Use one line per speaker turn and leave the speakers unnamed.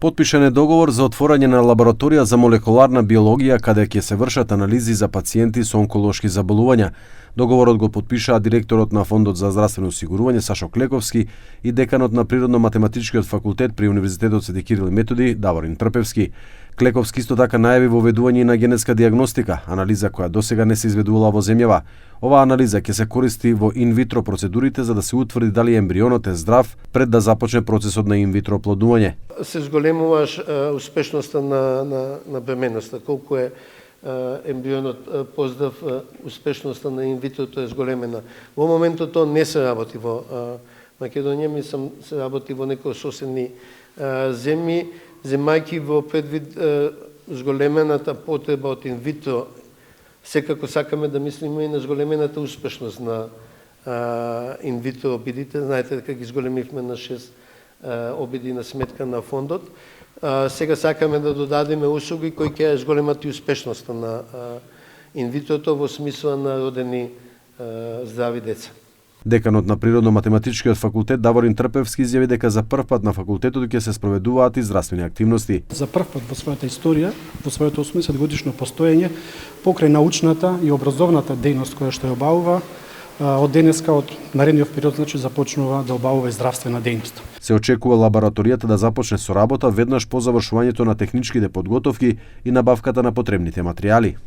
Потпишан е договор за отворање на лабораторија за молекуларна биологија каде ќе се вршат анализи за пациенти со онколошки заболувања. Договорот го потпишаа директорот на Фондот за здравствено осигурување Сашо Клековски и деканот на Природно-математичкиот факултет при Универзитетот Свети Кирил и Методи Даворин Трпевски. Клековски исто така најави воведување на генетска диагностика, анализа која досега не се изведувала во земјава. Оваа анализа ќе се користи во инвитро процедурите за да се утврди дали ембрионот е здрав пред да започне процесот на инвитро оплодување.
Се зголемуваш успешноста на бременоста, колку е ембрионот поздрав, успешноста на инвитрото е зголемена. Во моментот тоа не се работи во Македонија, мислам се работи во некои соседни земји, земајќи во предвид зголемената потреба од инвитро. Секако сакаме да мислиме и на зголемената успешност на инвитро обидите. Знаете дека ги зголемивме на 6 обиди на сметка на фондот. Сега сакаме да додадеме услуги кои ќе зголемат и успешноста на инвитрото во смисла на родени здрави деца.
Деканот на Природно-математичкиот факултет Даворин Трпевски изјави дека за прв пат на факултетот ќе се спроведуваат и здравствени активности.
За прв пат во својата историја, во своето 80 годишно постоење, покрај научната и образовната дејност која што ја обавува, од денеска, од наредниот период, започнува да обавува и здравствена дејност.
Се очекува лабораторијата да започне со работа веднаш по завршувањето на техничките подготовки и набавката на потребните материјали.